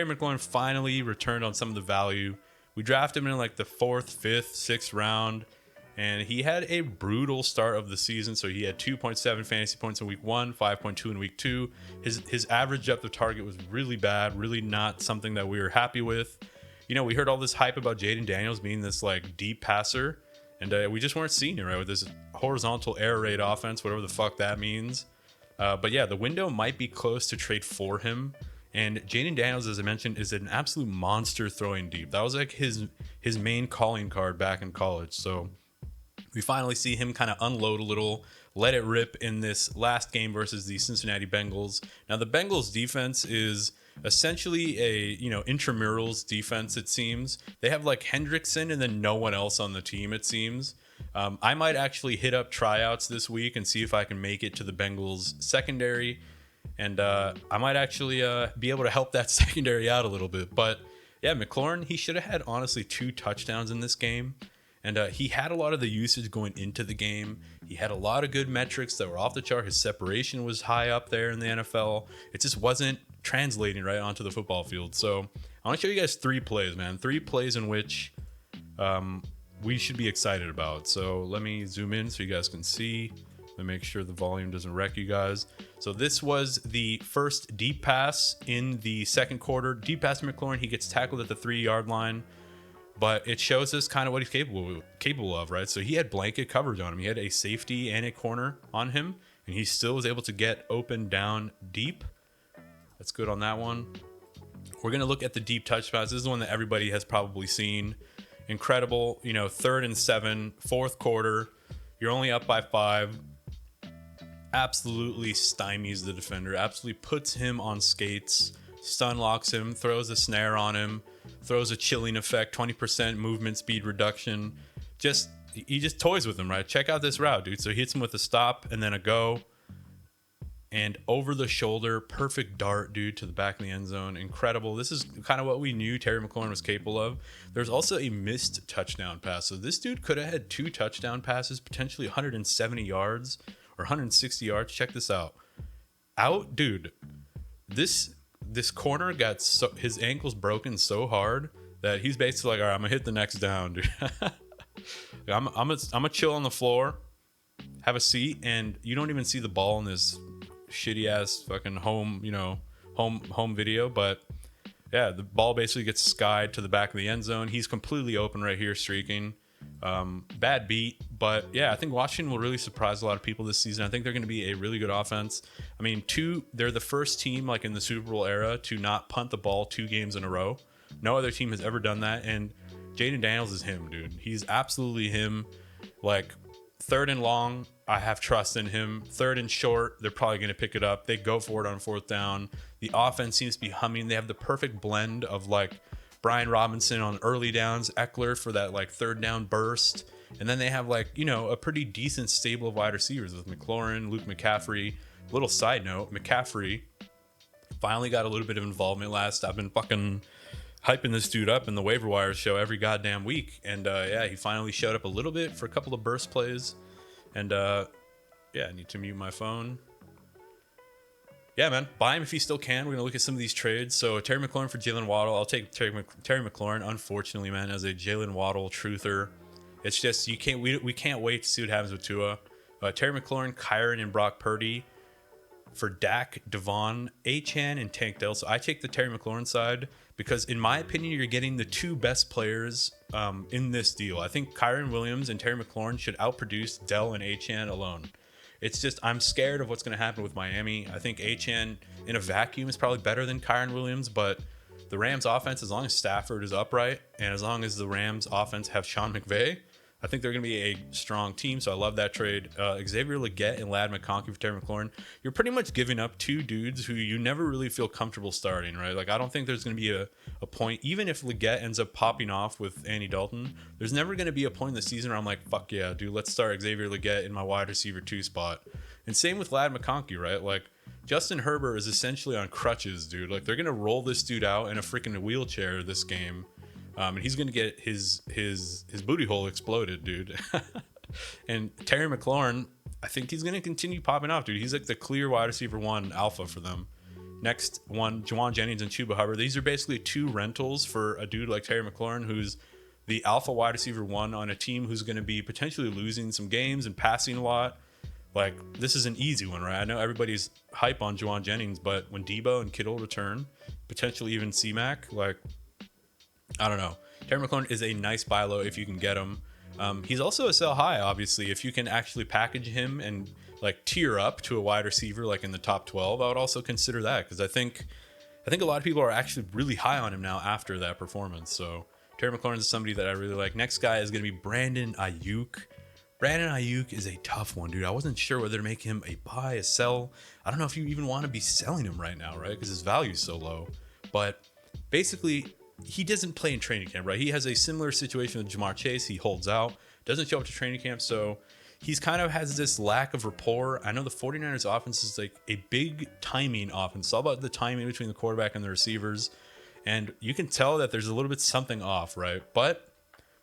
Terry McLaurin finally returned on some of the value. We drafted him in like the 4th, 5th, 6th round, and he had a brutal start of the season. So he had 2.7 fantasy points in week 1, 5.2 in week 2. His average depth of target was really bad, really not something that we were happy with. You know, we heard all this hype about Jaden Daniels being this like deep passer, and we just weren't seeing it, right, with this horizontal air raid offense, whatever the fuck that means. But yeah, the window might be close to trade for him. And Jaden Daniels, as I mentioned, is an absolute monster throwing deep. That was like his main calling card back in college. So we finally see him kind of unload a little, let it rip in this last game versus the Cincinnati Bengals. Now, the Bengals defense is essentially a, intramurals defense, it seems. They have like Hendrickson and then no one else on the team, it seems. I might actually hit up tryouts this week and see if I can make it to the Bengals secondary. And I might actually be able to help that secondary out a little bit. But yeah, McLaurin, he should have had honestly 2 touchdowns in this game. And he had a lot of the usage going into the game. He had a lot of good metrics that were off the chart. His separation was high up there in the NFL. It just wasn't translating right onto the football field. So I want to show you guys 3 plays, man. 3 plays in which we should be excited about. So let me zoom in so you guys can see. Let me make sure the volume doesn't wreck you guys. So this was the first deep pass in the second quarter. Deep pass to McLaurin. He gets tackled at the 3-yard line. But it shows us kind of what he's capable of, right? So he had blanket coverage on him. He had a safety and a corner on him. And he still was able to get open down deep. That's good on that one. We're going to look at the deep touch pass. This is the one that everybody has probably seen. Incredible. 3rd and 7, 4th quarter. You're only up by 5. Absolutely stymies the defender, absolutely puts him on skates, stun locks him, throws a snare on him, throws a chilling effect, 20% movement speed reduction. He just toys with him, right? Check out this route, dude. So he hits him with a stop and then a go. And over the shoulder, perfect dart, dude, to the back of the end zone. Incredible. This is kind of what we knew Terry McLaurin was capable of. There's also a missed touchdown pass. So this dude could have had 2 touchdown passes, potentially 170 yards. Or 160 yards. Check this out. Dude. This corner got his ankles broken so hard that he's basically like, all right, I'm gonna hit the next down, dude. I'm gonna chill on the floor, have a seat, and you don't even see the ball in this shitty ass fucking home video. But yeah, the ball basically gets skied to the back of the end zone. He's completely open right here, streaking. Bad beat, but yeah, I think Washington will really surprise a lot of people this season. I think they're going to be a really good offense. I mean, they're the first team like in the Super Bowl era to not punt the ball 2 games in a row. No other team has ever done that, and Jaden Daniels is him, dude. He's absolutely him. Like 3rd and long, I have trust in him. 3rd and short, they're probably going to pick it up. They go for it on 4th down. The offense seems to be humming. They have the perfect blend of like Brian Robinson on early downs, Eckler for that like 3rd down burst. And then they have like, a pretty decent stable of wide receivers with McLaurin, Luke McCaffrey. Little side note, McCaffrey finally got a little bit of involvement last. I've been fucking hyping this dude up in the waiver wire show every goddamn week. And yeah, he finally showed up a little bit for a couple of burst plays. And yeah, I need to mute my phone. Yeah, man, buy him if you still can. We're going to look at some of these trades. So Terry McLaurin for Jalen Waddle. I'll take Terry McLaurin, unfortunately, man, as a Jalen Waddle truther. It's just we can't wait to see what happens with Tua. Terry McLaurin, Kyron, and Brock Purdy for Dak, Devon, Achane, and Tank Dell. So I take the Terry McLaurin side because, in my opinion, you're getting the 2 best players in this deal. I think Kyron Williams and Terry McLaurin should outproduce Dell and Achane alone. It's just I'm scared of what's going to happen with Miami. I think Achane in a vacuum is probably better than Kyron Williams, but the Rams offense, as long as Stafford is upright and as long as the Rams offense have Sean McVay, I think they're going to be a strong team, so I love that trade. Xavier Legette and Ladd McConkey for Terry McLaurin. You're pretty much giving up 2 dudes who you never really feel comfortable starting, right? Like, I don't think there's going to be a point, even if Legette ends up popping off with Andy Dalton, there's never going to be a point in the season where I'm like, fuck yeah, dude, let's start Xavier Legette in my wide receiver 2 spot. And same with Ladd McConkey, right? Like, Justin Herbert is essentially on crutches, dude. Like, they're going to roll this dude out in a freaking wheelchair this game. And he's going to get his booty hole exploded, dude. And Terry McLaurin, I think he's going to continue popping off, dude. He's like the clear wide receiver 1 alpha for them. Next one, Juwan Jennings and Chuba Hubbard. These are basically 2 rentals for a dude like Terry McLaurin, who's the alpha wide receiver 1 on a team who's going to be potentially losing some games and passing a lot. Like, this is an easy one, right? I know everybody's hype on Juwan Jennings, but when Debo and Kittle return, potentially even C-Mac, like, I don't know. Terry McLaurin is a nice buy low if you can get him. He's also a sell high, obviously. If you can actually package him and like tier up to a wide receiver like in the top 12, I would also consider that, because I think a lot of people are actually really high on him now after that performance. So Terry McLaurin is somebody that I really like. Next guy is going to be Brandon Aiyuk. Brandon Aiyuk is a tough one, dude. I wasn't sure whether to make him a buy, a sell. I don't know if you even want to be selling him right now, right? Because his value is so low. But basically, he doesn't play in training camp, right? He has a similar situation with Jamar Chase. He holds out, doesn't show up to training camp. So he's kind of has this lack of rapport. I know the 49ers offense is like a big timing offense. It's all about the timing between the quarterback and the receivers. And you can tell that there's a little bit something off, right? But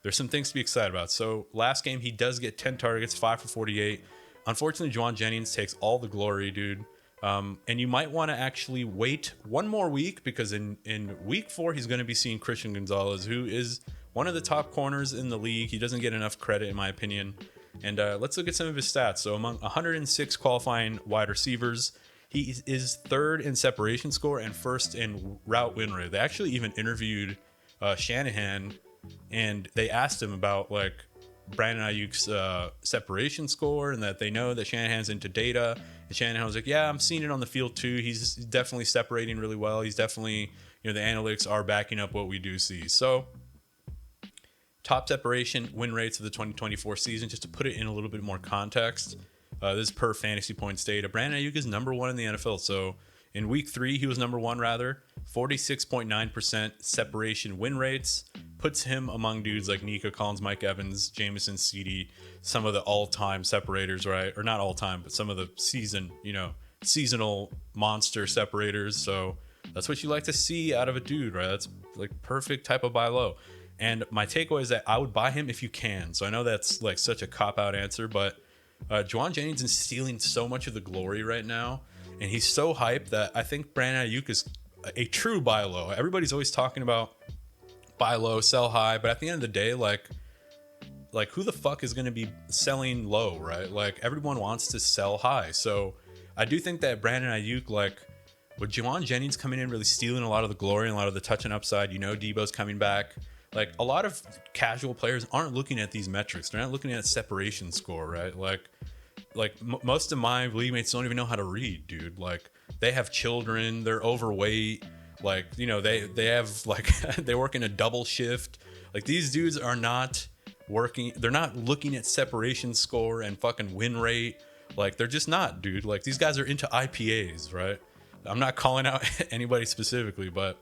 there's some things to be excited about. So last game, he does get 10 targets, 5 for 48. Unfortunately, Juwan Jennings takes all the glory, dude. And you might want to actually wait one more week, because in week 4, he's going to be seeing Christian Gonzalez, who is one of the top corners in the league. He doesn't get enough credit, in my opinion. And let's look at some of his stats. So among 106 qualifying wide receivers, he is 3rd in separation score and 1st in route win rate. They actually even interviewed Shanahan, and they asked him about like Brandon Ayuk's separation score, and that they know that Shanahan's into data. And Shanahan was like, yeah, I'm seeing it on the field too. He's definitely separating really well. He's definitely, the analytics are backing up what we do see. So top separation win rates of the 2024 season, just to put it in a little bit more context. This is per fantasy points data. Brandon Aiyuk is number 1 in the NFL. So in week 3, he was number 1 rather. 46.9% separation win rates puts him among dudes like Nico Collins, Mike Evans, Jameson, CeeDee, some of the all-time separators, right? Or not all-time, but some of the seasonal monster separators. So that's what you like to see out of a dude, right? That's like perfect type of buy low. And my takeaway is that I would buy him if you can. So I know that's like such a cop-out answer, but Juwan Jennings is stealing so much of the glory right now. And he's so hyped that I think Brandon Aiyuk is a true buy low. Everybody's always talking about buy low, sell high, but at the end of the day, like who the fuck is going to be selling low, right? Like everyone wants to sell high. So I do think that Brandon Aiyuk, like with Juwan Jennings coming in really stealing a lot of the glory and a lot of the touch and upside, Debo's coming back. Like a lot of casual players aren't looking at these metrics. They're not looking at separation score, right? Most of my league mates don't even know how to read, dude. Like they have children, they're overweight. Like, they have like, they work in a double shift. Like these dudes are not working. They're not looking at separation score and fucking win rate. Like they're just not, dude. Like these guys are into IPAs, right? I'm not calling out anybody specifically, but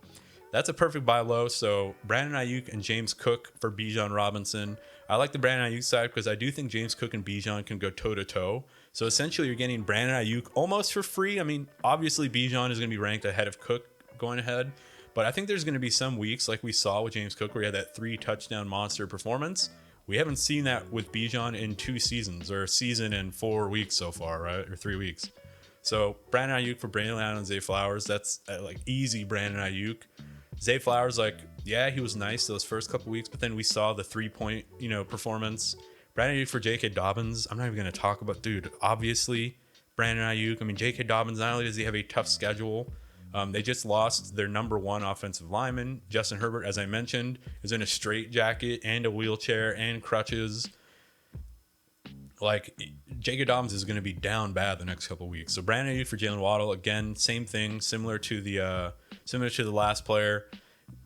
that's a perfect buy low. So Brandon Aiyuk and James Cook for Bijan Robinson. I like the Brandon Aiyuk side because I do think James Cook and Bijan can go toe to toe. So essentially you're getting Brandon Aiyuk almost for free. I mean, obviously Bijan is going to be ranked ahead of Cook going ahead, but I think there's going to be some weeks like we saw with James Cook where he had that 3 touchdown monster performance. We haven't seen that with Bijan in 2 seasons, or a season and 4 weeks so far, right? Or 3 weeks. So Brandon Aiyuk for Brandon Allen and Zay Flowers. That's like easy Brandon Aiyuk. Zay Flowers, like, yeah, he was nice those first couple weeks, but then we saw the 3-point, performance. Brandon Aiyuk for J.K. Dobbins. I'm not even going to talk about, dude, obviously, Brandon Aiyuk. I mean, J.K. Dobbins, not only does he have a tough schedule, they just lost their number 1 offensive lineman. Justin Herbert, as I mentioned, is in a straitjacket and a wheelchair and crutches. Like, J.K. Dobbins is going to be down bad the next couple weeks. So Brandon Aiyuk for Jalen Waddle, again, same thing, similar to the last player.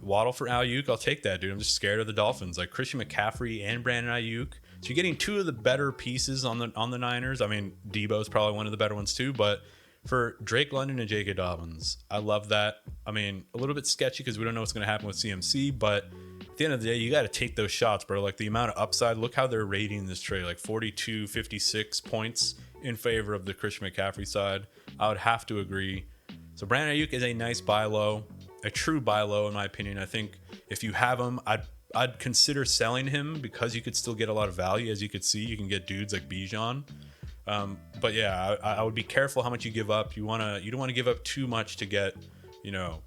Waddle for Aiyuk, I'll take that, dude. I'm just scared of the Dolphins. Like Christian McCaffrey and Brandon Aiyuk. So you're getting 2 of the better pieces on the Niners. I mean, Debo's probably one of the better ones too, but for Drake London and J.K. Dobbins, I love that. I mean, a little bit sketchy because we don't know what's going to happen with CMC, but at the end of the day, you got to take those shots, bro. Like the amount of upside, look how they're rating this trade, like 42, 56 points in favor of the Christian McCaffrey side. I would have to agree. So Brandon Aiyuk is a nice buy low, a true buy low in my opinion. I think if you have him, I'd consider selling him because you could still get a lot of value. As you could see, you can get dudes like Bijan. But yeah, I would be careful how much you give up. You don't want to give up too much to get, you know,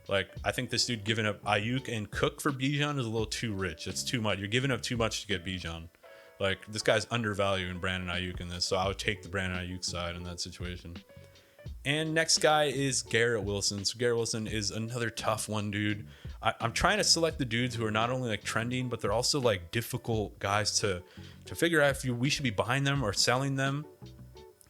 like I think this dude giving up Aiyuk and Cook for Bijan is a little too rich. It's too much. You're giving up too much to get Bijan. Like this guy's undervaluing Brandon Aiyuk in this, so I would take the Brandon Aiyuk side in that situation. And next guy is Garrett Wilson. So Garrett Wilson is another tough one, dude. I'm trying to select the dudes who are not only like trending, but they're also like difficult guys to figure out if we should be buying them or selling them.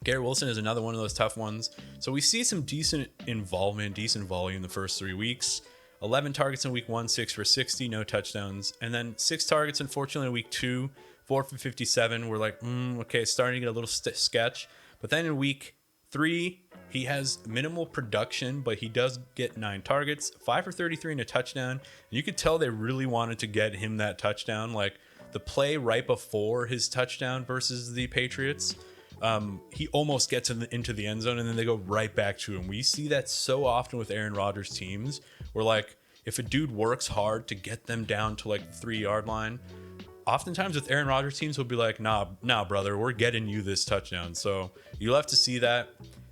Garrett Wilson is another one of those tough ones. So we see some decent involvement, decent volume the first 3 weeks. 11 targets in week 1, 6 for 60, no touchdowns. And then 6 targets, unfortunately, in week 2, 4 for 57. We're like, okay, starting to get a little sketch. But then in week 3, he has minimal production, but he does get 9 targets, 5 for 33 and a touchdown. And you could tell they really wanted to get him that touchdown. Like the play right before his touchdown versus the Patriots, he almost gets into the end zone and then they go right back to him. We see that so often with Aaron Rodgers teams where like if a dude works hard to get them down to like the 3-yard line, oftentimes with Aaron Rodgers teams, he'll be like, nah, brother, we're getting you this touchdown. So you'll have to see that.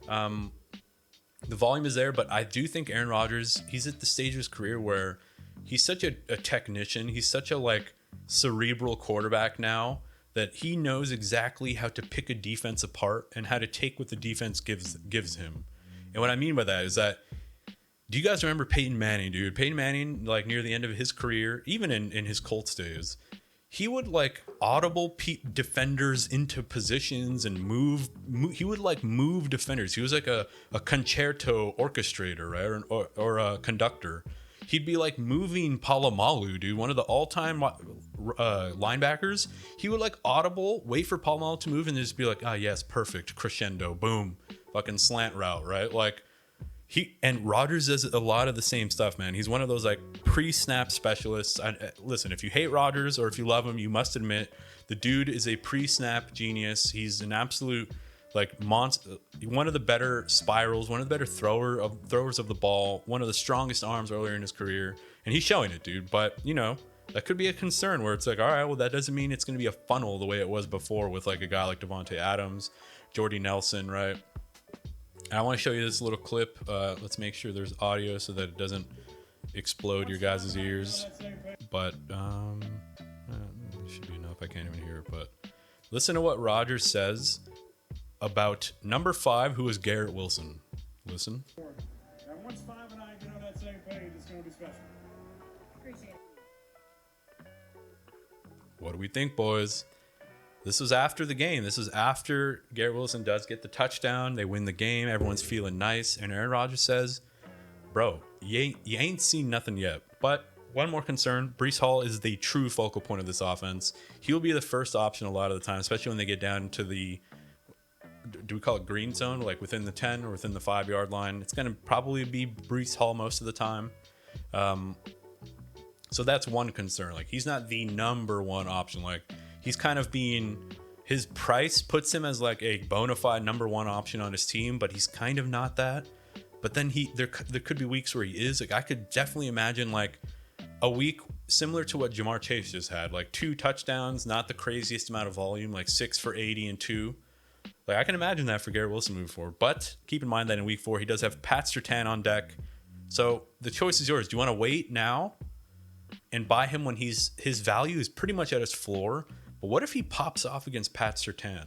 The volume is there, but I do think Aaron Rodgers, he's at the stage of his career where he's such a technician. He's such a like cerebral quarterback now that he knows exactly how to pick a defense apart and how to take what the defense gives him. And what I mean by that is that, do you guys remember Peyton Manning, dude? Peyton Manning, like near the end of his career, even in his Colts days, he would like audible defenders into positions and move. He would like move defenders. He was like a concerto orchestrator, right? Or a conductor. He'd be like moving Palomalu, dude, one of the all-time linebackers. He would like audible, wait for Palomalu to move and just be like, yes, perfect, crescendo, boom, fucking slant route, right? Like and Rodgers does a lot of the same stuff, man. He's one of those like pre-snap specialists. Listen, if you hate Rodgers or if you love him, you must admit the dude is a pre-snap genius. He's an absolute like monster, one of the better spirals, one of the better throwers of the ball, one of the strongest arms earlier in his career, and he's showing it, dude. But you know, that could be a concern where it's like, all right, well, that doesn't mean it's going to be a funnel the way it was before with like a guy like Devontae Adams, Jordy Nelson, right? And I want to show you this little clip. Let's make sure there's audio so that it doesn't explode your guys' ears. But it should be enough. I can't even hear it. But listen to what Rodgers says about number 5, who is Garrett Wilson. Listen. And once 5 and I get on that same page, it's going to be special. Appreciate it. What do we think, boys? This was after the game. This was after Garrett Wilson does get the touchdown. They win the game. Everyone's feeling nice. And Aaron Rodgers says, bro, you ain't seen nothing yet. But one more concern, Breece Hall is the true focal point of this offense. He'll be the first option a lot of the time, especially when they get down to the, do we call it green zone, like within the 10 or within the 5-yard line. It's going to probably be Breece Hall most of the time. So that's one concern. Like he's not the number one option. Like he's kind of being, his price puts him as like a bona fide number one option on his team, but he's kind of not that. But then there could be weeks where he is. Like I could definitely imagine like a week similar to what Jamar Chase just had, like 2 touchdowns, not the craziest amount of volume, like 6 for 80 and 2. Like I can imagine that for Garrett Wilson moving forward. But keep in mind that in week 4, he does have Pat Surtain on deck. So the choice is yours. Do you want to wait now and buy him when his value is pretty much at his floor? But what if he pops off against Pat Surtain?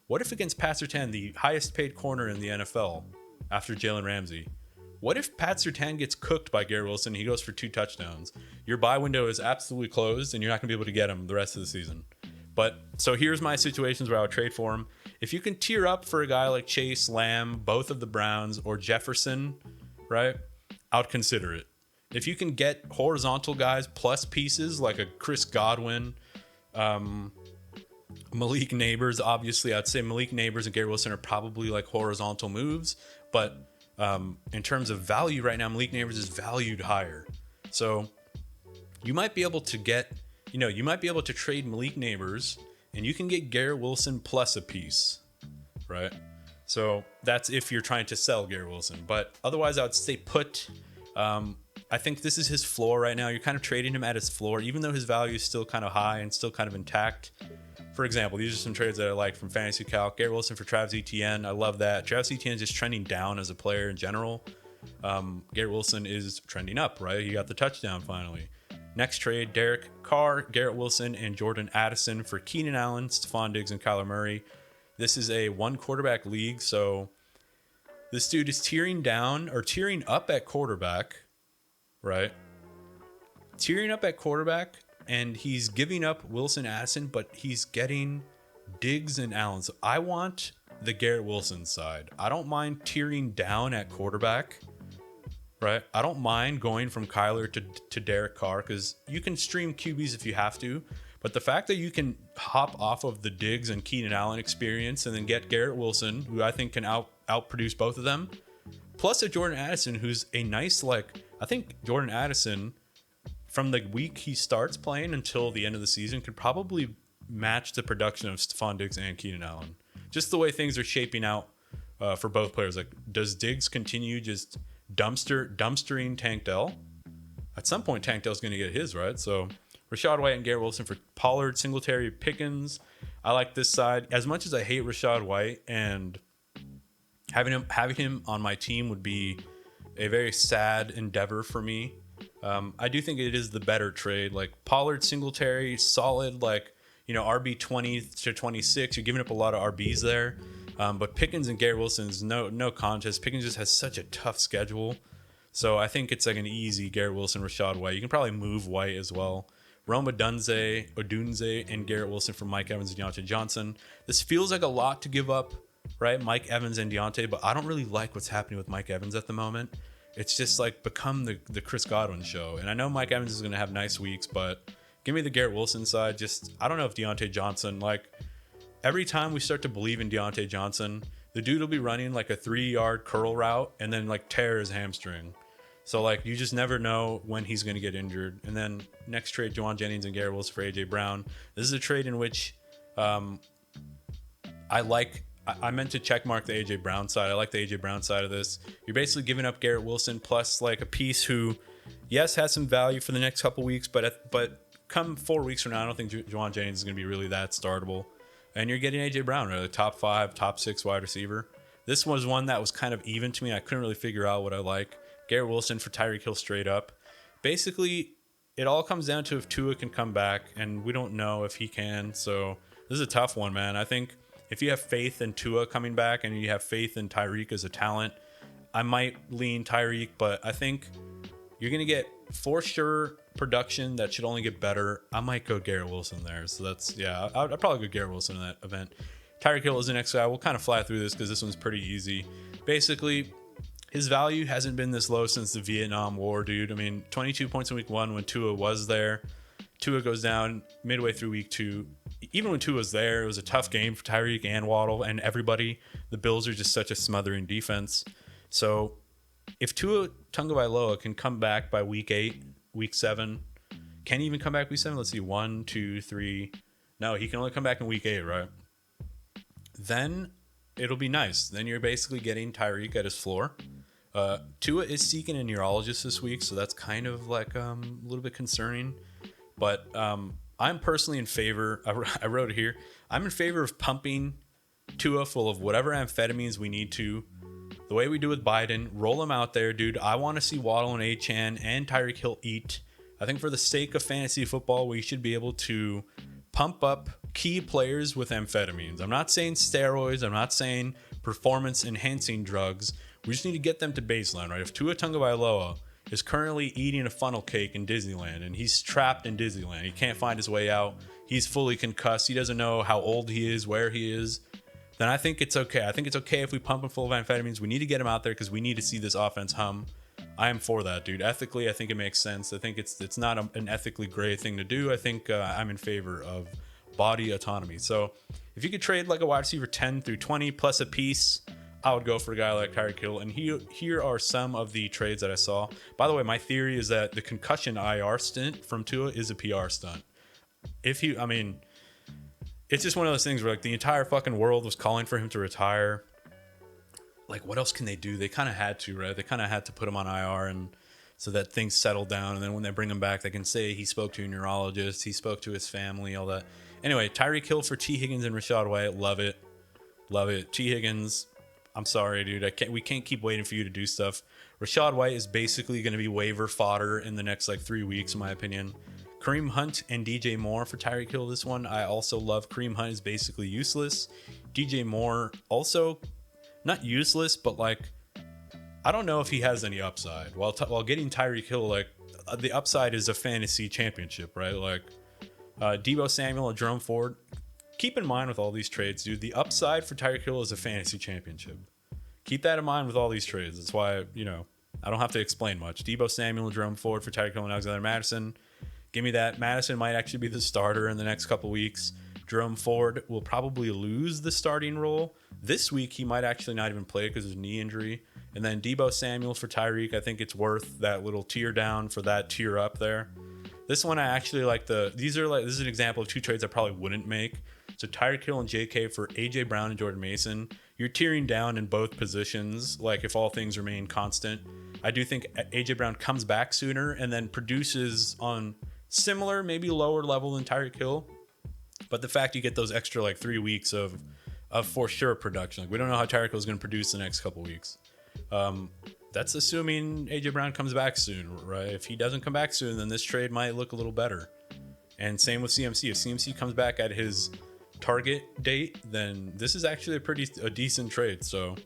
What if against Pat Surtain, the highest paid corner in the NFL after Jalen Ramsey? What if Pat Surtain gets cooked by Garrett Wilson and he goes for 2 touchdowns? Your buy window is absolutely closed and you're not going to be able to get him the rest of the season. But so here's my situations where I would trade for him. If you can tier up for a guy like Chase, Lamb, both of the Browns, or Jefferson, right? I would consider it. If you can get horizontal guys plus pieces like a Chris Godwin, Malik Neighbors, obviously I'd say Malik Neighbors and Garrett Wilson are probably like horizontal moves, but in terms of value right now, Malik Neighbors is valued higher. So you might be able to get, you might be able to trade Malik Neighbors and you can get Garrett Wilson plus a piece, right? So that's if you're trying to sell Garrett Wilson, but otherwise I would stay put. I think this is his floor right now. You're kind of trading him at his floor, even though his value is still kind of high and still kind of intact. for example, these are some trades that I like from Fantasy Calc. Garrett Wilson for Travis Etienne. I love that. Travis Etienne is just trending down as a player in general. Garrett Wilson is trending up, right? He got the touchdown finally. Next trade, Derek Carr, Garrett Wilson, and Jordan Addison for Keenan Allen, Stephon Diggs, and Kyler Murray. This is a one quarterback league, so this dude is tearing down or tearing up at quarterback, right? Tearing up at quarterback, and he's giving up Wilson, Addison, but he's getting Diggs and Allen. So I want the Garrett Wilson side. I don't mind tearing down at quarterback, right? I don't mind going from Kyler to Derek Carr because you can stream QBs if you have to. But the fact that you can hop off of the Diggs and Keenan Allen experience and then get Garrett Wilson, who I think can outproduce both of them, plus a Jordan Addison, who's a nice, I think Jordan Addison, from the week he starts playing until the end of the season, could probably match the production of Stephon Diggs and Keenan Allen. Just the way things are shaping out for both players. Like, does Diggs continue just dumpstering Tank Dell? At some point, Tank Dell's going to get his, right? So Rachaad White and Garrett Wilson for Pollard, Singletary, Pickens. I like this side. As much as I hate Rachaad White, and having him on my team would be a very sad endeavor for me. I do think it is the better trade. Like Pollard, Singletary, solid, RB 20 to 26. You're giving up a lot of RBs there. But Pickens and Garrett Wilson is no contest. Pickens just has such a tough schedule. So I think it's like an easy Garrett Wilson, Rachaad White. You can probably move White as well. Rome Odunze, and Garrett Wilson for Mike Evans and Deontay Johnson. This feels like a lot to give up, right? Mike Evans and Deontay, but I don't really like what's happening with Mike Evans at the moment. It's just become the Chris Godwin show. And I know Mike Evans is going to have nice weeks, but give me the Garrett Wilson side. I don't know if Deontay Johnson, every time we start to believe in Deontay Johnson, the dude will be running like a 3-yard curl route and then tear his hamstring. So you just never know when he's going to get injured. And then next trade, Juwan Jennings and Garrett Wilson for AJ Brown. This is a trade in which I meant to checkmark the AJ Brown side. I like the AJ Brown side of this. You're basically giving up Garrett Wilson plus a piece who, yes, has some value for the next couple weeks, but come 4 weeks from now, I don't think Juwan Jennings is going to be really that startable. And you're getting AJ Brown, right? Top 5, top 6 wide receiver. This was one that was kind of even to me. I couldn't really figure out what I like. Garrett Wilson for Tyreek Hill straight up. Basically, it all comes down to if Tua can come back, and we don't know if he can. So this is a tough one, man. I think if you have faith in Tua coming back and you have faith in Tyreek as a talent, I might lean Tyreek, but I think you're going to get, for sure, production that should only get better. I might go Garrett Wilson there. So I'd probably go Garrett Wilson in that event. Tyreek Hill is the next guy. We'll kind of fly through this because this one's pretty easy. Basically, his value hasn't been this low since the Vietnam War, dude. I mean, 22 points in week 1 when Tua was there. Tua goes down midway through week 2. Even when Tua was there, it was a tough game for Tyreek and Waddle and everybody. The Bills are just such a smothering defense. So if Tua Tagovailoa can come back by week 8, week 7, can he even come back week 7? Let's see, 1, 2, 3. No, he can only come back in week 8, right? Then it'll be nice. Then you're basically getting Tyreek at his floor. Tua is seeking a neurologist this week, so that's kind of a little bit concerning. But I'm personally in favor. I wrote it here. I'm in favor of pumping Tua full of whatever amphetamines we need to. The way we do with Biden, roll him out there, dude. I want to see Waddle and Achane and Tyreek Hill eat. I think for the sake of fantasy football, we should be able to pump up key players with amphetamines. I'm not saying steroids. I'm not saying performance-enhancing drugs. We just need to get them to baseline, right? If Tua Tagovailoa is currently eating a funnel cake in Disneyland and he's trapped in Disneyland, he can't find his way out, he's fully concussed, he doesn't know how old he is, where he is, then I think it's okay. I think it's okay if we pump him full of amphetamines. We need to get him out there because we need to see this offense hum. I am for that, dude. Ethically, I think it makes sense. I think it's not an ethically gray thing to do. I think I'm in favor of body autonomy. So if you could trade a wide receiver 10 through 20 plus a piece, I would go for a guy like Tyreek Hill. And here are some of the trades that I saw. By the way, my theory is that the concussion IR stint from Tua is a PR stunt. It's just one of those things where the entire fucking world was calling for him to retire. What else can they do? They kind of had to, right? They kind of had to put him on IR and so that things settle down. And then when they bring him back, they can say he spoke to a neurologist, he spoke to his family, all that. Anyway, Tyreek Hill for T. Higgins and Rachaad White. Love it. Love it. T. Higgins, I'm sorry, dude. We can't keep waiting for you to do stuff. Rachaad White is basically going to be waiver fodder in the next like 3 weeks, in my opinion. Kareem Hunt and DJ Moore for Tyreek Hill. This one I also love. Kareem Hunt is basically useless. DJ Moore also not useless, but like I don't know if he has any upside. While getting Tyreek Hill, like the upside is a fantasy championship, right? Like Deebo Samuel and Jerome Ford. Keep in mind with all these trades, dude, the upside for Tyreek Hill is a fantasy championship. Keep that in mind with all these trades. That's why, I don't have to explain much. Deebo Samuel, Jerome Ford for Tyreek Hill and Alexander Madison. Give me that. Madison might actually be the starter in the next couple weeks. Jerome Ford will probably lose the starting role. This week, he might actually not even play because of his knee injury. And then Deebo Samuel for Tyreek. I think it's worth that little tier down for that tier up there. This one I actually like this is an example of two trades I probably wouldn't make. So Tyreek Hill and JK for AJ Brown and Jordan Mason. You're tearing down in both positions, like if all things remain constant. I do think AJ Brown comes back sooner and then produces on similar, maybe lower level than Tyreek Hill. But the fact you get those extra like 3 weeks of for sure production. Like we don't know how Tyreek Hill is going to produce the next couple weeks. That's assuming AJ Brown comes back soon, right? If he doesn't come back soon, then this trade might look a little better. And same with CMC. If CMC comes back at his target date, then this is actually a decent trade. So,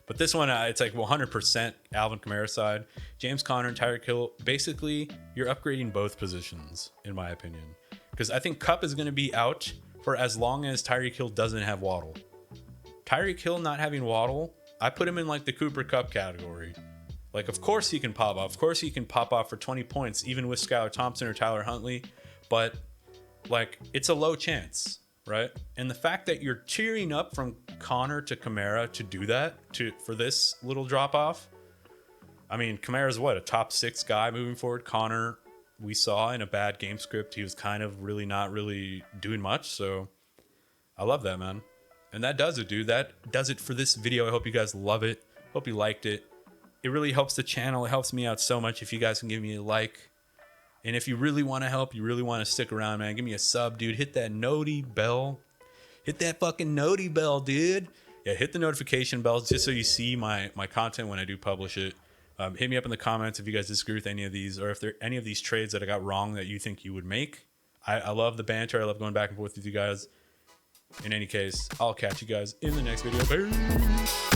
but this one, it's like 100% Alvin Kamara side. James Conner and Tyreek Hill, basically, you're upgrading both positions, in my opinion. Because I think Kupp is going to be out for as long as Tyreek Hill doesn't have Waddle. Tyreek Hill not having Waddle, I put him in like the Cooper Kupp category. Like, of course he can pop off. Of course he can pop off for 20 points, even with Skylar Thompson or Tyler Huntley. But, like, it's a low chance, right? And the fact that you're cheering up from Connor to Kamara to do that, for this little drop-off. I mean, Kamara's what, a top 6 guy moving forward? Connor, we saw in a bad game script, he was kind of really not really doing much. So, I love that, man. And that does it, dude. That does it for this video. I hope you guys love it. Hope you liked it. It really helps the channel. It helps me out so much if you guys can give me a like. And if you really want to help, you really want to stick around, man, give me a sub, dude. Hit that noti bell. Hit that fucking noti bell, dude. Yeah, hit the notification bells just so you see my content when I do publish it. Hit me up in the comments if you guys disagree with any of these, or if there are any of these trades that I got wrong that you think you would make. I love the banter. I love going back and forth with you guys. In any case, I'll catch you guys in the next video. Peace.